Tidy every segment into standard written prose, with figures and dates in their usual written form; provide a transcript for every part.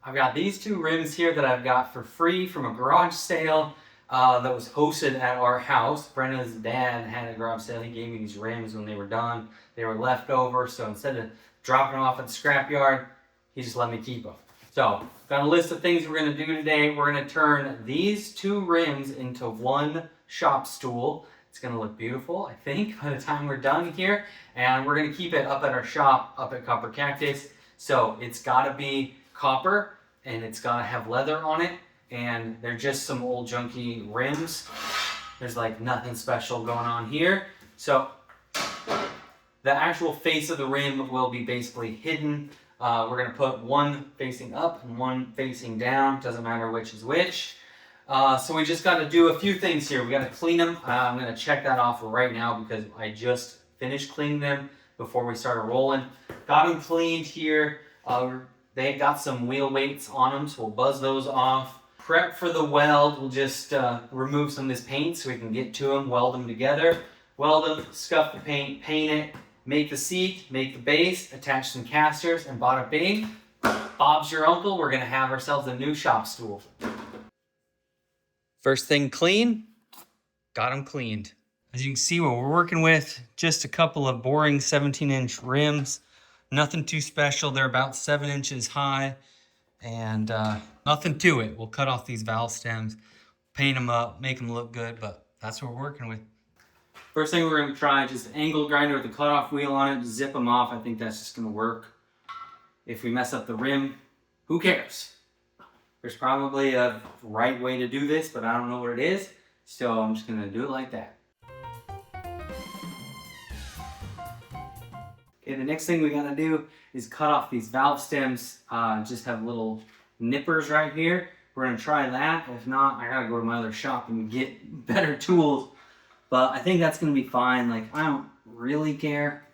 I've got these two rims here that I've got for free from a garage sale that was hosted at our house. Brenda's dad had a garage sale. He gave me these rims when they were done. They were left over, so instead of dropping them off at the scrapyard, he just let me keep them. So, got a list of things we're going to do today. We're going to turn these two rims into one shop stool. It's going to look beautiful, I think, by the time we're done here. And we're going to keep it up at our shop, up at Copper Cactus. So, it's got to be copper, and it's got to have leather on it. And they're just some old junky rims. There's like nothing special going on here. So, the actual face of the rim will be basically hidden. We're going to put one facing up and one facing down. Doesn't matter which is which. So we just got to do a few things here. We got to clean them. I'm going to check that off right now because I just finished cleaning them before we started rolling. Got them cleaned here. They got some wheel weights on them, so we'll buzz those off. Prep for the weld. We'll just remove some of this paint so we can get to them, weld them together. Weld them, scuff the paint, paint it. Make the seat, make the base, attach some casters, and bada bing, Bob's your uncle. We're going to have ourselves a new shop stool. First thing clean, got them cleaned. As you can see, what we're working with, just a couple of boring 17-inch rims. Nothing too special. They're about 7 inches high, and nothing to it. We'll cut off these valve stems, paint them up, make them look good, but that's what we're working with. First thing we're going to try, just angle grinder with the cutoff wheel on it, zip them off. I think that's just going to work. If we mess up the rim, who cares? There's probably a right way to do this, but I don't know what it is. So I'm just going to do it like that. Okay, the next thing we got to do is cut off these valve stems. Just have little nippers right here. We're going to try that. If not, I got to go to my other shop and get better tools. But I think that's going to be fine. Like, I don't really care.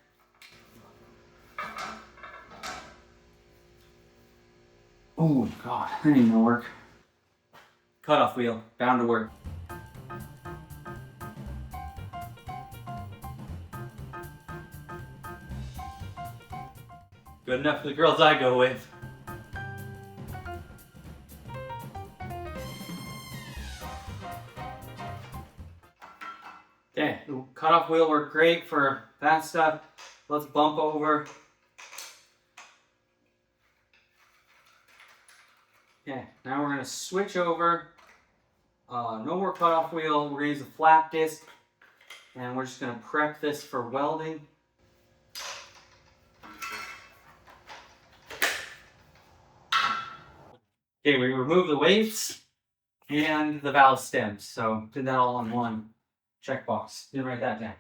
Oh, God. That ain't gonna work. Cutoff wheel. Bound to work. Good enough for the girls I go with. Okay, the cutoff wheel worked great for that stuff. Let's bump over. Okay, now we're going to switch over. No more cutoff wheel. We're going to use a flat disc. And we're just going to prep this for welding. Okay, we remove the weights and the valve stems. So did that all in one checkbox. Didn't write that down.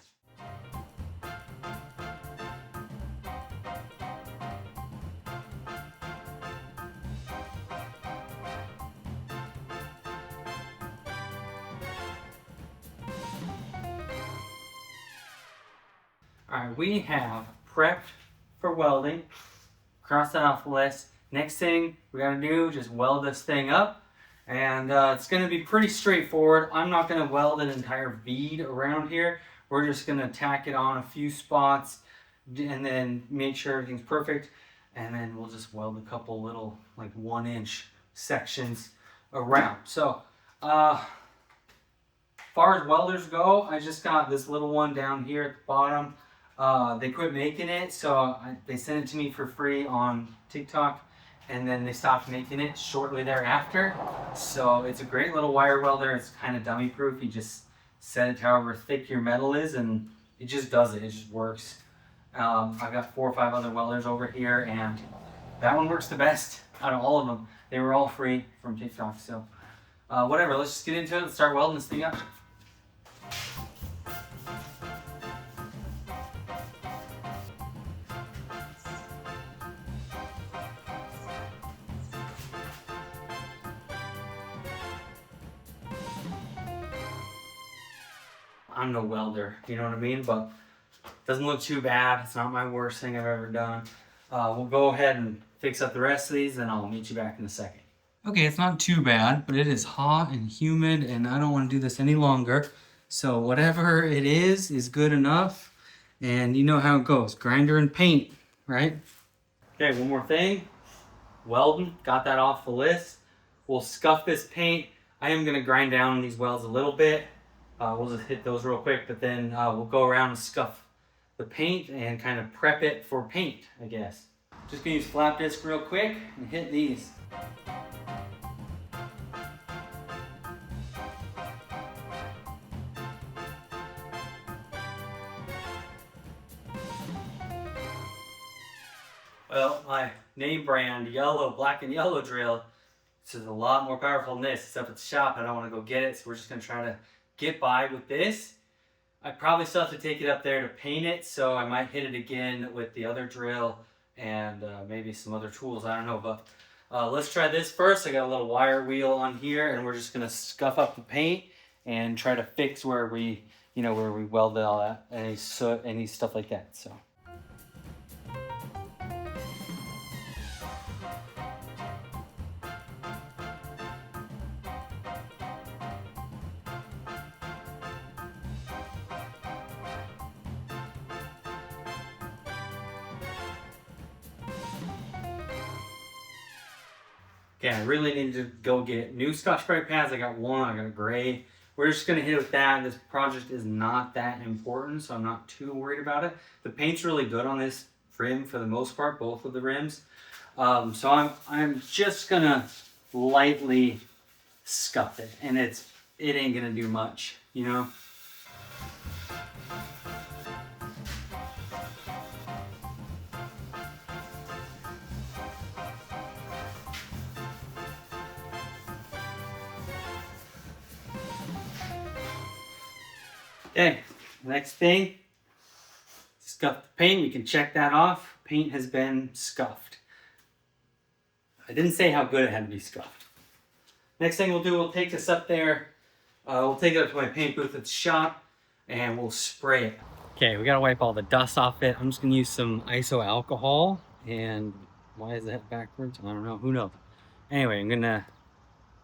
Alright, we have prepped for welding. Cross that off the list. Next thing we gotta do, just weld this thing up. And it's going to be pretty straightforward. I'm not going to weld an entire bead around here. We're just going to tack it on a few spots and then make sure everything's perfect. And then we'll just weld a couple little like 1-inch sections around. So far as welders go, I just got this little one down here at the bottom. They quit making it, so they sent it to me for free on TikTok. And then they stopped making it shortly thereafter. So it's a great little wire welder. It's kind of dummy proof. You just set it to however thick your metal is and it just does it. It just works. I've got 4 or 5 other welders over here and that one works the best out of all of them. They were all free from TikTok. So whatever, let's just get into it and start welding this thing up. I'm no welder, you know what I mean? But it doesn't look too bad. It's not my worst thing I've ever done. We'll go ahead and fix up the rest of these and I'll meet you back in a second. Okay, it's not too bad, but it is hot and humid and I don't want to do this any longer. So whatever it is good enough. And you know how it goes, grinder and paint, right? Okay, one more thing. welding. Got that off the list. We'll scuff this paint. I am going to grind down these welds a little bit. We'll just hit those real quick, but then we'll go around and scuff the paint and kind of prep it for paint, I guess. Just going to use flap disc real quick and hit these. Well, my name brand, black and yellow drill, this is a lot more powerful than this. It's up at the shop. I don't want to go get it, so we're just going to try to get by with this. I probably still have to take it up there to paint it, so I might hit it again with the other drill and maybe some other tools. I don't know, but let's try this first. I got a little wire wheel on here, and we're just going to scuff up the paint and try to fix where we, where we welded all that, any soot, any stuff like that. So. Okay, I really need to go get new Scotch-Brite pads. I got one, I got a gray. We're just gonna hit it with that. This project is not that important, so I'm not too worried about it. The paint's really good on this rim for the most part, both of the rims. So I'm just gonna lightly scuff it, and it ain't gonna do much, you know? Okay, next thing, scuff the paint. We can check that off. Paint has been scuffed. I didn't say how good it had to be scuffed. Next thing we'll do, we'll take this up there. We'll take it up to my paint booth at the shop, and we'll spray it. Okay, we gotta wipe all the dust off it. I'm just gonna use some iso alcohol, and why is that backwards? I don't know, who knows? Anyway,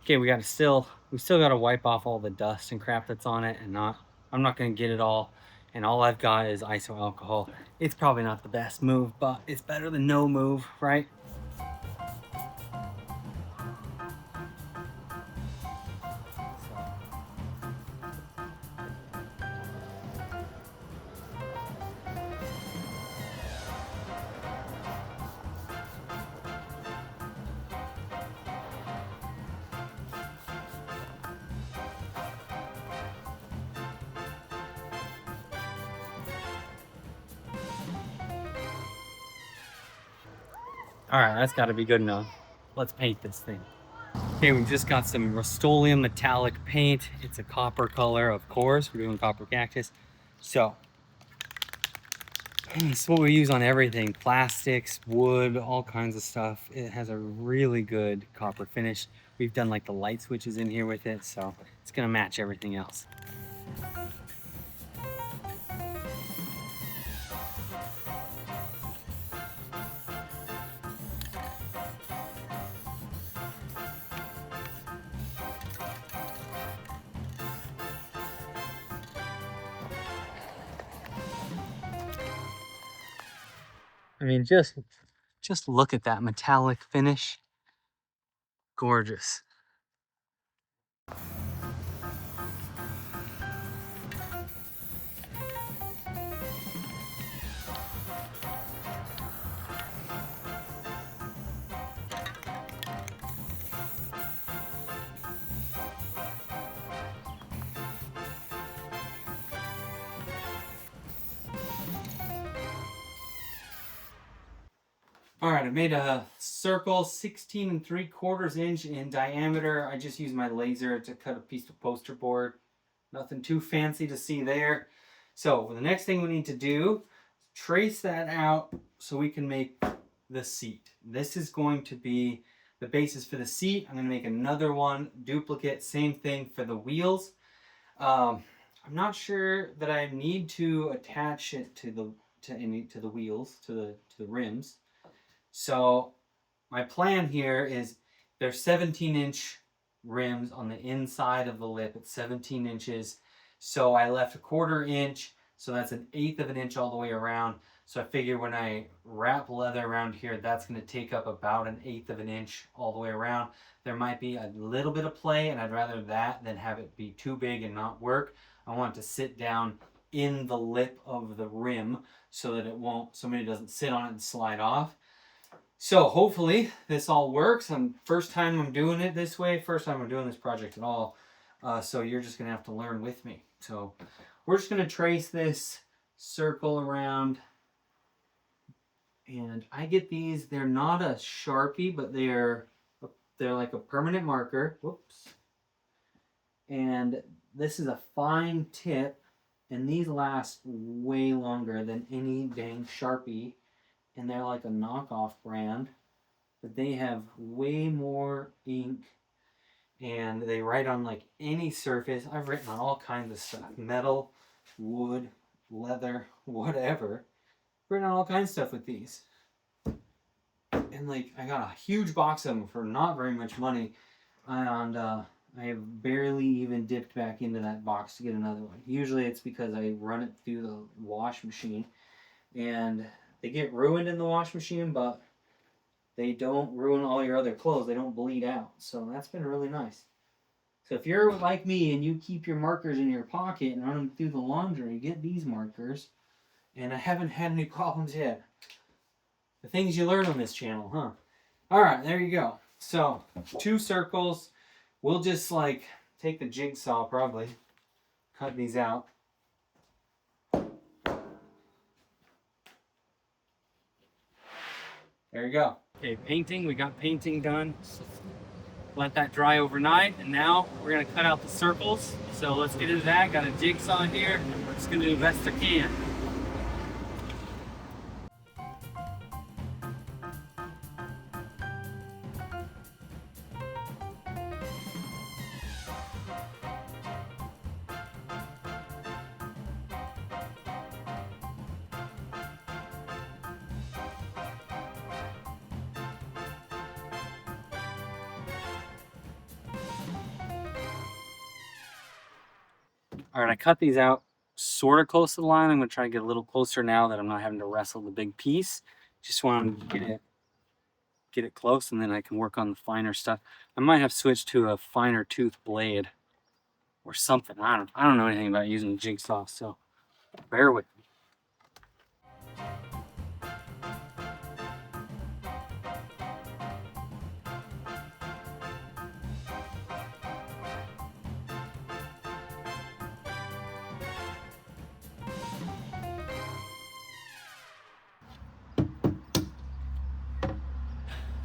okay, we still gotta wipe off all the dust and crap that's on it, and I'm not gonna get it all, and all I've got is iso alcohol. It's probably not the best move, but it's better than no move, right? All right, that's gotta be good enough. Let's paint this thing. Okay, we just got some Rust-Oleum metallic paint. It's a copper color, of course. We're doing copper cactus. So, this is what we use on everything. Plastics, wood, all kinds of stuff. It has a really good copper finish. We've done like the light switches in here with it, so it's gonna match everything else. I mean, just look at that metallic finish. Gorgeous. All right, I made a circle 16 3/4 inch in diameter. I just used my laser to cut a piece of poster board. Nothing too fancy to see there. So the next thing we need to do, trace that out so we can make the seat. This is going to be the basis for the seat. I'm gonna make another one, duplicate, same thing for the wheels. I'm not sure that I need to attach it to the wheels, to the rims. So my plan here is there's 17-inch rims on the inside of the lip. It's 17 inches. So I left a 1/4 inch. So that's 1/8 of an inch all the way around. So I figure when I wrap leather around here, that's going to take up about 1/8 of an inch all the way around. There might be a little bit of play, and I'd rather that than have it be too big and not work. I want it to sit down in the lip of the rim so that it won't, somebody doesn't sit on it and slide off. So hopefully this all works. First time I'm doing it this way, first time I'm doing this project at all. So you're just gonna have to learn with me. So we're just gonna trace this circle around, and I get these. They're not a Sharpie, but they're like a permanent marker. Whoops. And this is a fine tip, and these last way longer than any dang Sharpie, and they're like a knockoff brand, but they have way more ink, and they write on like any surface. I've written on all kinds of stuff: metal, wood, leather, whatever. I've written on all kinds of stuff with these. And like, I got a huge box of them for not very much money, and I have barely even dipped back into that box to get another one. Usually it's because I run it through the wash machine, and they get ruined in the wash machine, but they don't ruin all your other clothes. They don't bleed out. So that's been really nice. So if you're like me and you keep your markers in your pocket and run them through the laundry, get these markers. And I haven't had any problems yet. The things you learn on this channel, huh? All right, there you go. So 2 circles. We'll just like take the jigsaw, probably cut these out. There you go. Okay, painting. We got painting done. Let that dry overnight, and now we're gonna cut out the circles. So let's get into that. Got a jigsaw here. We're just gonna do the best I can. All right, I cut these out sort of close to the line. I'm gonna try to get a little closer now that I'm not having to wrestle the big piece. Just want to get it close, and then I can work on the finer stuff. I might have switched to a finer tooth blade or something. I don't know anything about using a jigsaw, so bear with me.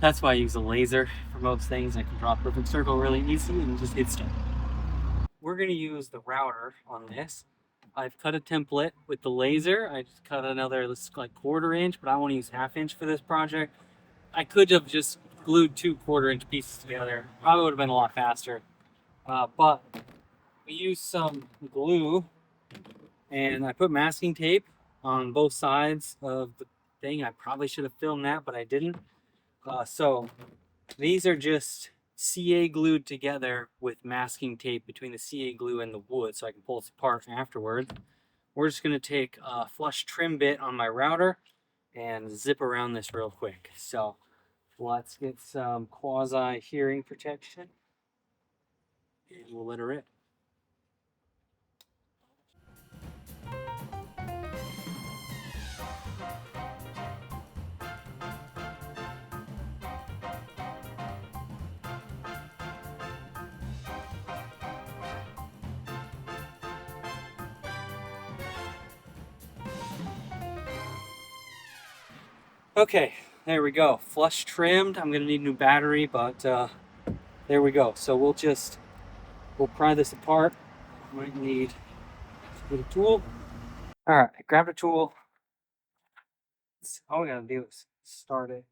That's why I use a laser for most things. I can draw a perfect circle really easily and just hit stuff. We're gonna use the router on this. I've cut a template with the laser. I just cut another, like 1/4 inch, but I want to use 1/2 inch for this project. I could have just glued 2 1/4 inch pieces together. Probably would have been a lot faster. But we used some glue, and I put masking tape on both sides of the thing. I probably should have filmed that, but I didn't. So these are just CA glued together with masking tape between the CA glue and the wood, so I can pull it apart afterwards. We're just gonna take a flush trim bit on my router and zip around this real quick. So let's get some quasi hearing protection, and we'll let her rip. Okay, there we go. Flush trimmed. I'm gonna need a new battery, but there we go. So we'll pry this apart. Might need a little tool. All right, I grabbed a tool. All we gotta do is start it.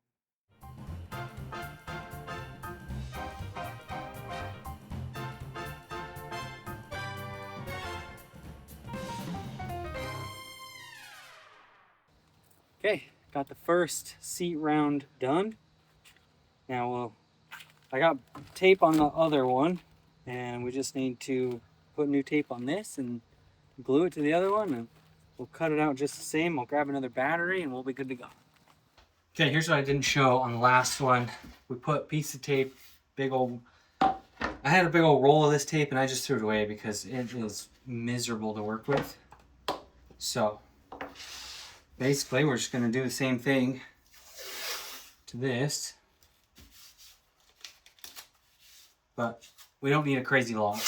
Okay, got the first seat round done. Now I got tape on the other one, and we just need to put new tape on this and glue it to the other one, and we'll cut it out just the same. I'll grab another battery and we'll be good to go. Okay, here's what I didn't show on the last one. We put a piece of tape, I had a big old roll of this tape and I just threw it away because it is miserable to work with. So basically we're just going to do the same thing to this, but we don't need a crazy long.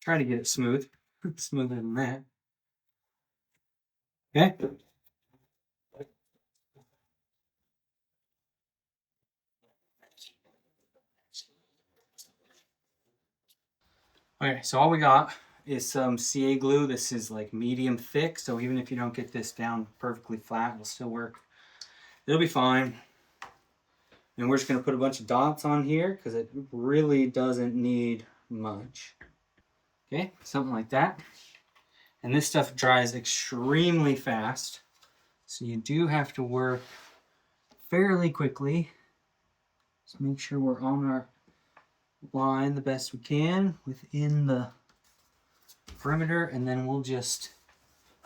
Try to get it smooth, smoother than that. Okay. Okay, so all we got is some CA glue. This is like medium thick, so even if you don't get this down perfectly flat, it'll still work. It'll be fine. And we're just going to put a bunch of dots on here because it really doesn't need much. Okay, something like that. And this stuff dries extremely fast, so you do have to work fairly quickly. Just make sure we're on our line the best we can within the perimeter, and then we'll just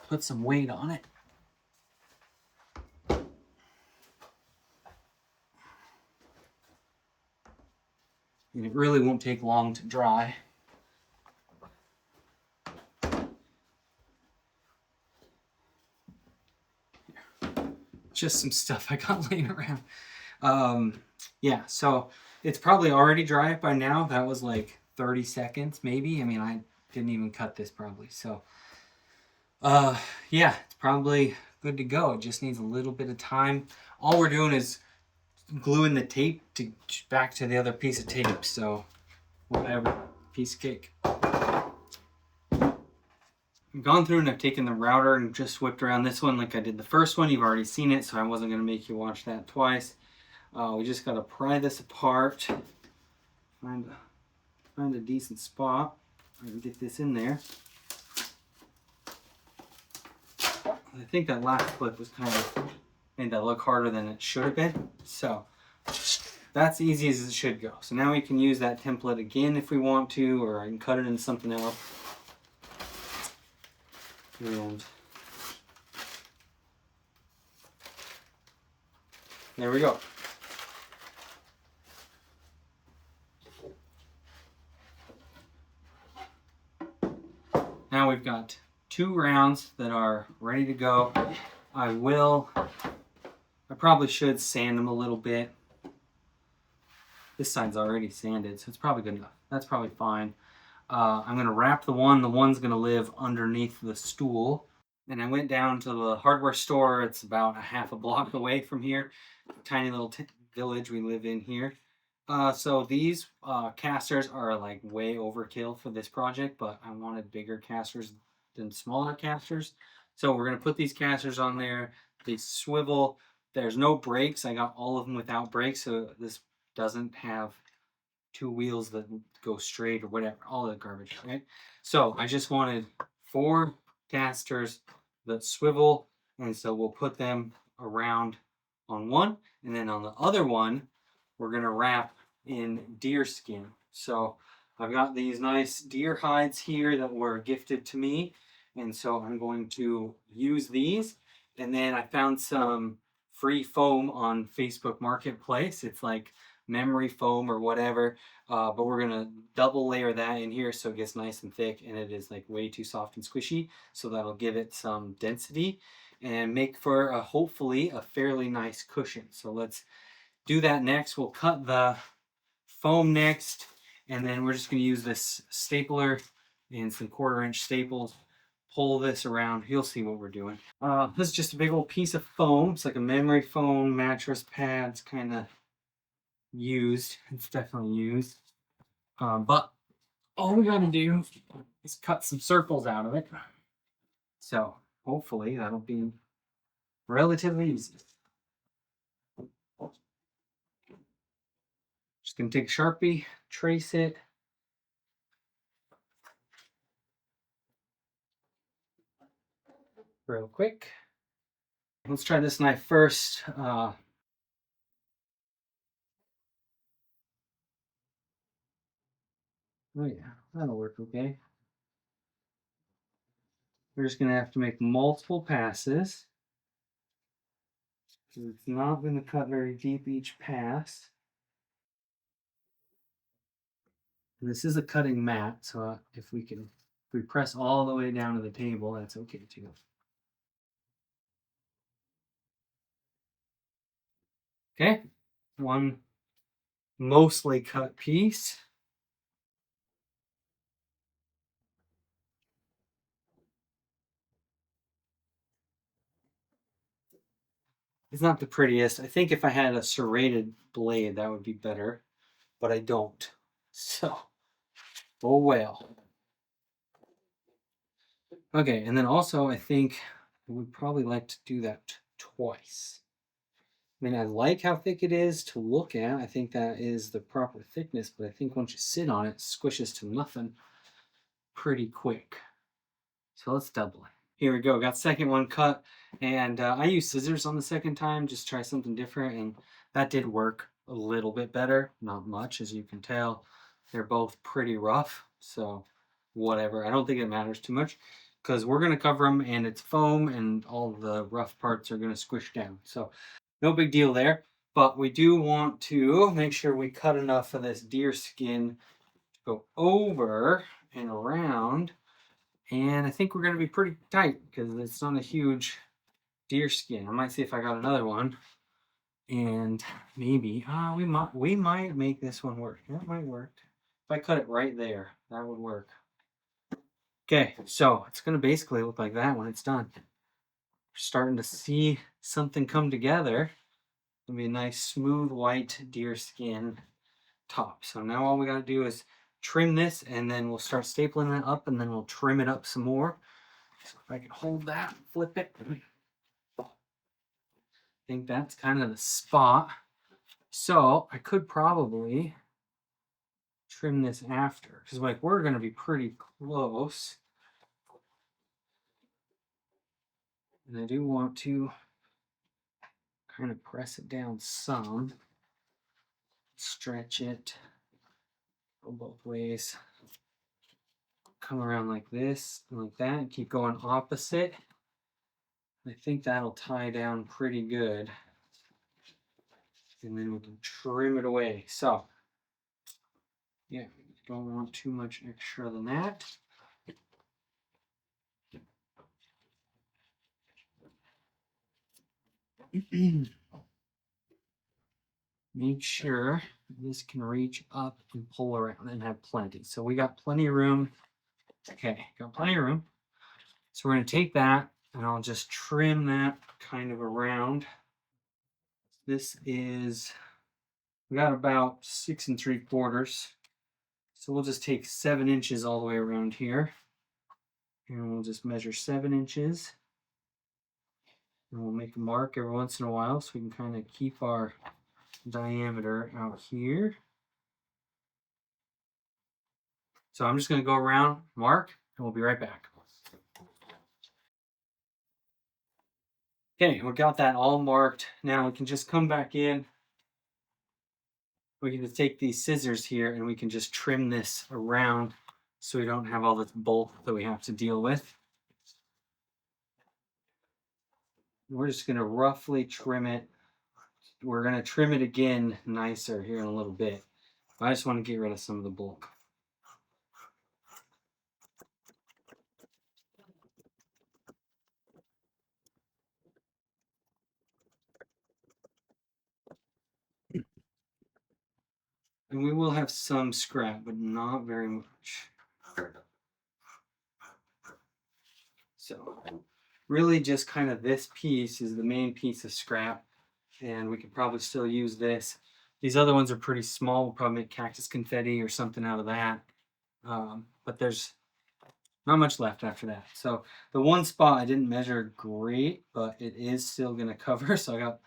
put some weight on it. And it really won't take long to dry. Just some stuff I got laying around. Yeah, so it's probably already dry by now. That was like 30 seconds maybe. I mean, I didn't even cut this probably. So yeah, it's probably good to go. It just needs a little bit of time. All we're doing is gluing the tape back to the other piece of tape. So whatever, piece of cake. I've gone through and I've taken the router and just whipped around this one like I did the first one. You've already seen it, so I wasn't going to make you watch that twice. We just got to pry this apart, find a decent spot and get this in there. I think that last clip was kind of made that look harder than it should have been. So that's easy as it should go. So now we can use that template again if we want to, or I can cut it into something else. And there we go. Now we've got 2 rounds that are ready to go. I probably should sand them a little bit. This side's already sanded, so it's probably good enough. That's probably fine. I'm going to wrap the one's going to live underneath the stool. And I went down to the hardware store. It's about a half a block away from here. Tiny little village we live in here. So these casters are like way overkill for this project, but I wanted bigger casters than smaller casters. So we're going to put these casters on there. They swivel. There's no brakes. I got all of them without brakes, so this doesn't have 2 wheels that go straight or whatever, all that garbage, right? So I just wanted 4 casters that swivel, and so we'll put them around on one, and then on the other one we're going to wrap in deer skin. So I've got these nice deer hides here that were gifted to me, and so I'm going to use these. And then I found some free foam on Facebook Marketplace. It's like memory foam or whatever, but we're gonna double layer that in here so it gets nice and thick, and it is like way too soft and squishy, so that'll give it some density and make for hopefully a fairly nice cushion. So let's do that next. We'll cut the foam next, and then we're just going to use this stapler and some 1/4-inch staples, pull this around. You'll see what we're doing. This is just a big old piece of foam. It's like a memory foam mattress pad. It's kind of used. It's definitely used. But all we got to do is cut some circles out of it. So hopefully that'll be relatively easy. Just going to take a Sharpie, trace it. Real quick. Let's try this knife first. Oh yeah, that'll work okay. We're just going to have to make multiple passes. It's not going to cut very deep each pass. And this is a cutting mat, so if we press all the way down to the table, that's okay too. Okay, one mostly cut piece. It's not the prettiest. I think if I had a serrated blade, that would be better, but I don't. So, oh well. Okay, and then also I think I would probably like to do that twice. I mean, I like how thick it is to look at. I think that is the proper thickness, but I think once you sit on it, it squishes to nothing pretty quick. So let's double it. Here we go. Got second one cut, and I used scissors on the second time. Just try something different, and that did work a little bit better. Not much, as you can tell. They're both pretty rough, so whatever. I don't think it matters too much because we're gonna cover them, and it's foam, and all the rough parts are gonna squish down. So no big deal there. But we do want to make sure we cut enough of this deer skin to go over and around. And I think we're going to be pretty tight because it's not a huge deer skin. I might see if I got another one. And maybe, we might make this one work. That might work. If I cut it right there, that would work. Okay, so it's going to basically look like that when it's done. We're starting to see something come together. It'll be a nice smooth white deer skin top. So now all we got to do is trim this, and then we'll start stapling it up, and then we'll trim it up some more. So if I can hold that, flip it. I think that's kind of the spot. So I could probably trim this after, because like we're going to be pretty close. And I do want to kind of press it down some, stretch it, go both ways, come around like this and like that, and keep going opposite. I think that'll tie down pretty good. And then we can trim it away. So, yeah, don't want too much extra than that. Make sure this can reach up and pull around and have plenty. So we got plenty of room. Okay, got plenty of room. So we're going to take that and I'll just trim that kind of around. This is, we got about 6 3/4. So we'll just take 7 inches all the way around here. And we'll just measure 7 inches. And we'll make a mark every once in a while so we can kind of keep our diameter out here. So I'm just going to go around, mark, and we'll be right back. Okay, we got that all marked. Now we can just come back in. We can just take these scissors here and we can just trim this around so we don't have all this bulk that we have to deal with. We're just going to roughly trim it. We're going to trim it again nicer here in a little bit. I just want to get rid of some of the bulk. And we will have some scrap, but not very much. So really just kind of this piece is the main piece of scrap, and we could probably still use this. These other ones are pretty small. We'll probably make cactus confetti or something out of that. But there's not much left after that. So the one spot I didn't measure great, but it is still going to cover. So I got,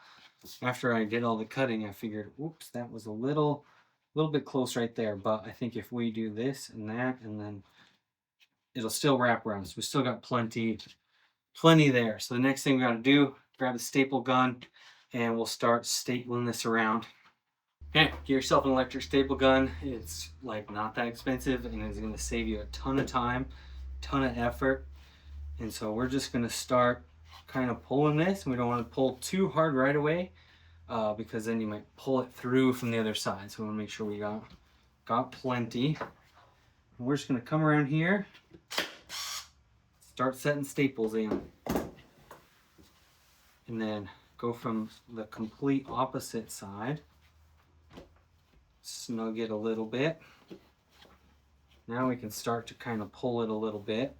after I did all the cutting, I figured, whoops, that was a little bit close right there. But I think if we do this and that, and then it'll still wrap around. So we still got plenty there. So the next thing we got to do, grab the staple gun, and we'll start stapling this around. Okay, get yourself an electric staple gun. It's like not that expensive, and it's going to save you a ton of time, ton of effort, And so we're just gonna start kind of pulling this. We don't want to pull too hard right away because then you might pull it through from the other side. So we want to make sure we got plenty. And we're just gonna come around here, start setting staples in, and then go from the complete opposite side. Snug it a little bit. Now we can start to kind of pull it a little bit.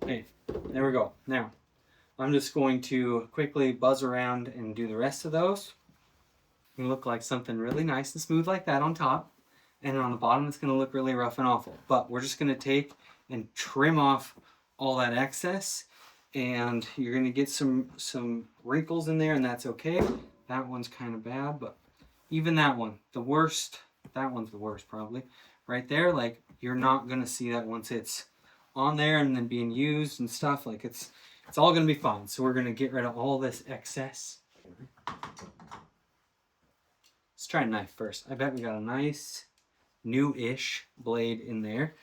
Okay, there we go. Now, I'm just going to quickly buzz around and do the rest of those. It's gonna look like something really nice and smooth like that on top. And on the bottom, it's gonna look really rough and awful. But we're just gonna take and trim off all that excess. And you're gonna get some wrinkles in there, and that's okay. That one's kind of bad, but even that one, the worst, that one's the worst probably. Right there, like you're not gonna see that once it's on there and then being used and stuff. Like it's all gonna be fine. So we're gonna get rid of all this excess. Let's try a knife first. I bet we got a nice new-ish blade in there.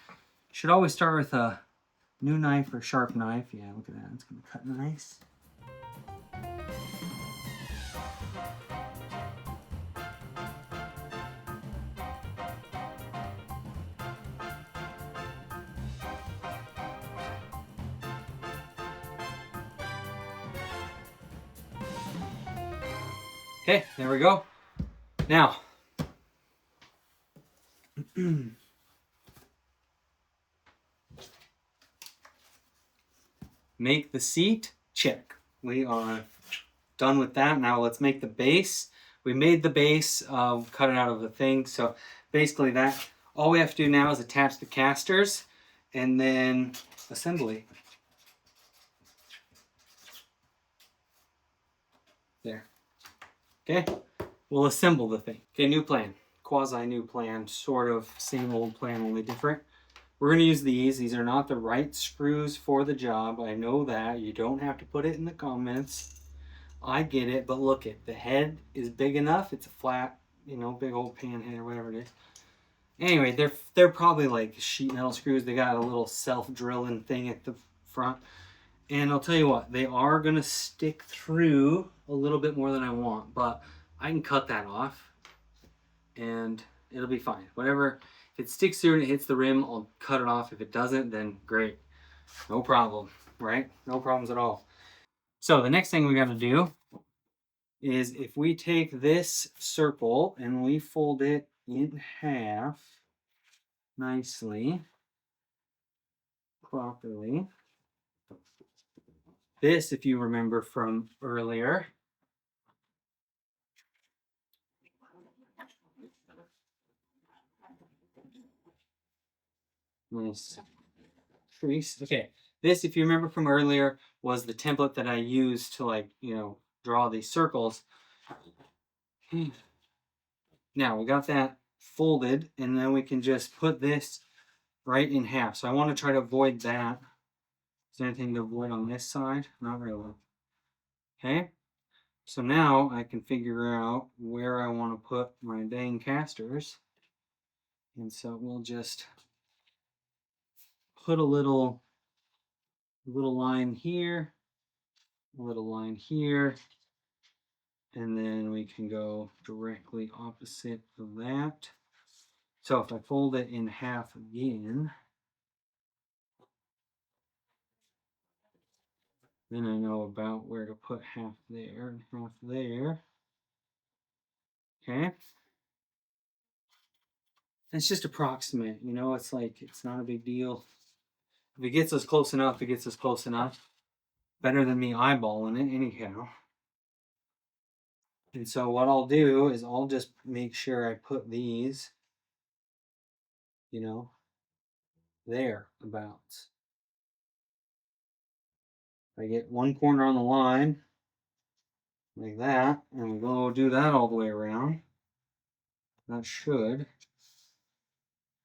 Should always start with a new knife or sharp knife. Yeah, look at that. It's gonna cut nice. Okay, there we go. Now, make the seat, check. We are done with that. Now let's make the base. We made the base, cut it out of the thing. So basically that, all we have to do now is attach the casters and then assembly. There. Okay, we'll assemble the thing. Okay, new plan. Quasi new plan, sort of same old plan, only different. We're going to use these. These are not the right screws for the job. I know that. You don't have to put it in the comments. I get it, but look it. The head is big enough. It's a flat, you know, big old pan head or whatever it is. Anyway, they're probably like sheet metal screws. They got a little self-drilling thing at the front. And I'll tell you what, they are going to stick through a little bit more than I want, but I can cut that off and it'll be fine. Whatever, if it sticks through and it hits the rim, I'll cut it off. If it doesn't, then great. No problem, right? No problems at all. So the next thing we got to do is if we take this circle and we fold it in half nicely, properly. This, if you remember from earlier, nice crease. Okay, this, if you remember from earlier, was the template that I used to, like, you know, draw these circles. Now we got that folded, and then we can just put this right in half. So I want to try to avoid that. Is there anything to avoid on this side? Not really. Okay, so now I can figure out where I want to put my dang casters. And so we'll just put a little line here, a little line here, and then we can go directly opposite of that. So if I fold it in half again, then I know about where to put half there and half there. Okay. It's just approximate, you know, it's like, it's not a big deal. If it gets us close enough, it gets us close enough. Better than me eyeballing it anyhow. And so what I'll do is I'll just make sure I put these, you know, there about. I get one corner on the line, like that, and we'll do that all the way around. That should.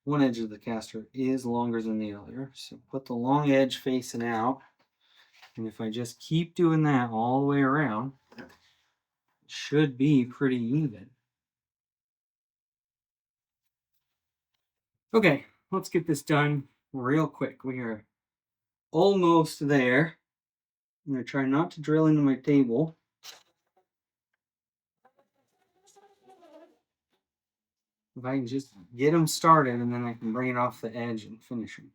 One edge of the caster is longer than the other, so put the long edge facing out. And if I just keep doing that all the way around, it should be pretty even. Okay, let's get this done real quick. We are almost there. I'm going to try not to drill into my table. If I can just get them started, and then I can bring it off the edge and finish them.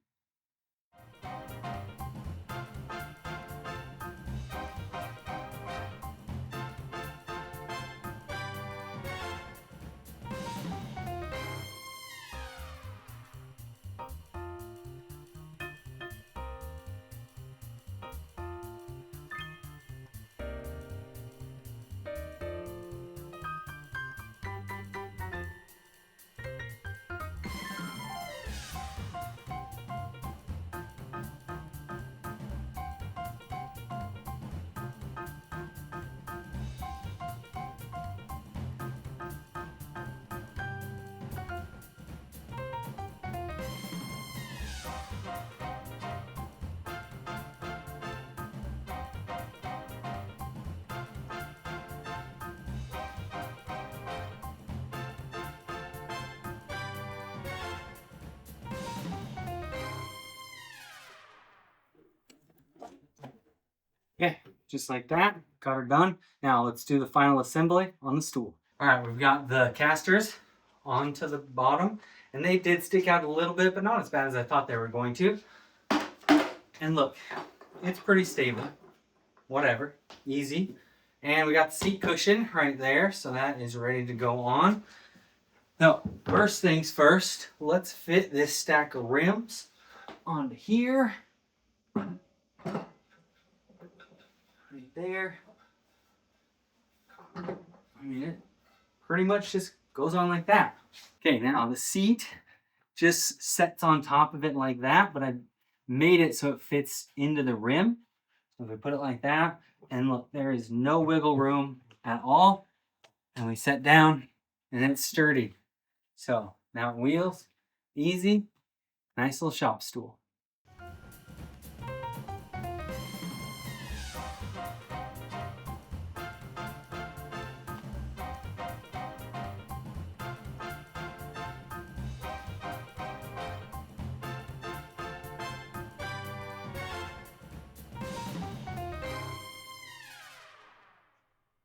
Okay, just like that, got her done. Now let's do the final assembly on the stool. All right, we've got the casters onto the bottom, and they did stick out a little bit, but not as bad as I thought they were going to. And look, it's pretty stable. Whatever, easy. And we got the seat cushion right there, so that is ready to go on. Now, first things first, let's fit this stack of rims onto here. Right there. I mean, it pretty much just goes on like that. Okay, now the seat just sets on top of it like that, but I made it so it fits into the rim. So if we put it like that, and look, there is no wiggle room at all. And we set down, and it's sturdy. So now wheels, easy, nice little shop stool.